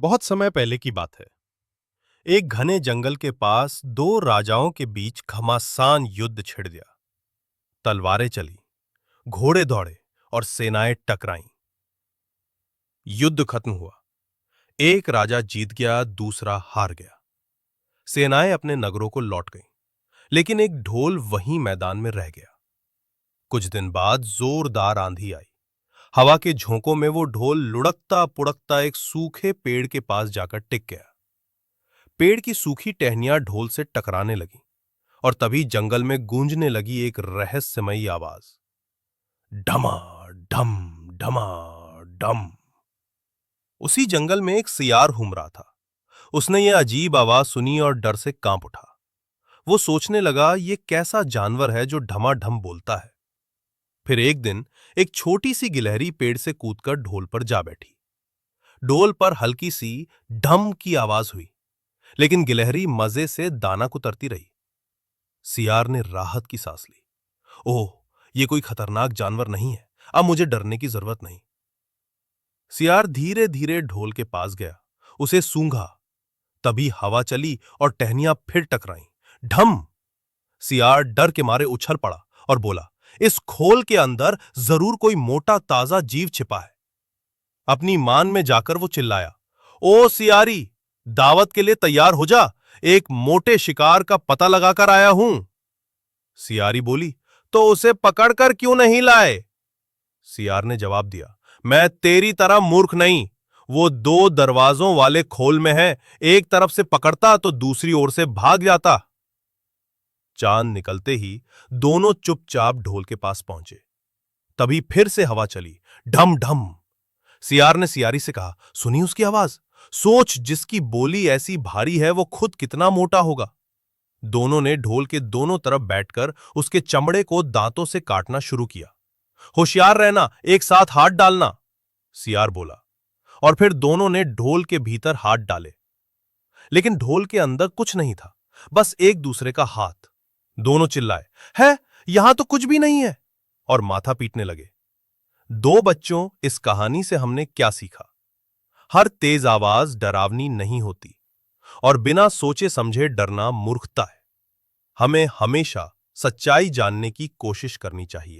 बहुत समय पहले की बात है। एक घने जंगल के पास दो राजाओं के बीच घमासान युद्ध छिड़ गया। तलवारें चली, घोड़े दौड़े और सेनाएं टकराईं। युद्ध खत्म हुआ। एक राजा जीत गया, दूसरा हार गया। सेनाएं अपने नगरों को लौट गईं, लेकिन एक ढोल वहीं मैदान में रह गया। कुछ दिन बाद जोरदार आंधी आई। हवा के झोंकों में वो ढोल लुढ़कता पुढ़कता एक सूखे पेड़ के पास जाकर टिक गया। पेड़ की सूखी टहनियां ढोल से टकराने लगी और तभी जंगल में गूंजने लगी एक रहस्यमयी आवाज। ढमा ढम, ढमा ढम। उसी जंगल में एक सियार घूम रहा था। उसने ये अजीब आवाज सुनी और डर से कांप उठा। वो सोचने लगा, ये कैसा जानवर है जो ढमाढम बोलता है। फिर एक दिन एक छोटी सी गिलहरी पेड़ से कूदकर ढोल पर जा बैठी। ढोल पर हल्की सी ढम की आवाज हुई, लेकिन गिलहरी मजे से दाना कुतरती रही। सियार ने राहत की सांस ली। ओह, ये कोई खतरनाक जानवर नहीं है, अब मुझे डरने की जरूरत नहीं। सियार धीरे धीरे ढोल के पास गया, उसे सूंघा। तभी हवा चली और टहनियां फिर टकराईं। ढम! सियार डर के मारे उछल पड़ा और बोला, इस खोल के अंदर जरूर कोई मोटा ताजा जीव छिपा है। अपनी मान में जाकर वो चिल्लाया, ओ सियारी, दावत के लिए तैयार हो जा, एक मोटे शिकार का पता लगाकर आया हूं। सियारी बोली, तो उसे पकड़कर क्यों नहीं लाए? सियार ने जवाब दिया, मैं तेरी तरह मूर्ख नहीं। वो दो दरवाजों वाले खोल में है, एक तरफ से पकड़ता तो दूसरी ओर से भाग जाता। चांद निकलते ही दोनों चुपचाप ढोल के पास पहुंचे। तभी फिर से हवा चली, ढम ढम। सियार ने सियारी से कहा, सुनी उसकी आवाज? सोच, जिसकी बोली ऐसी भारी है वो खुद कितना मोटा होगा। दोनों ने ढोल के दोनों तरफ बैठकर उसके चमड़े को दांतों से काटना शुरू किया। होशियार रहना, एक साथ हाथ डालना, सियार बोला। और फिर दोनों ने ढोल के भीतर हाथ डाले, लेकिन ढोल के अंदर कुछ नहीं था, बस एक दूसरे का हाथ। दोनों चिल्लाए, है, यहां तो कुछ भी नहीं है, और माथा पीटने लगे। दो बच्चों, इस कहानी से हमने क्या सीखा? हर तेज आवाज डरावनी नहीं होती, और बिना सोचे समझे डरना मूर्खता है। हमें हमेशा सच्चाई जानने की कोशिश करनी चाहिए।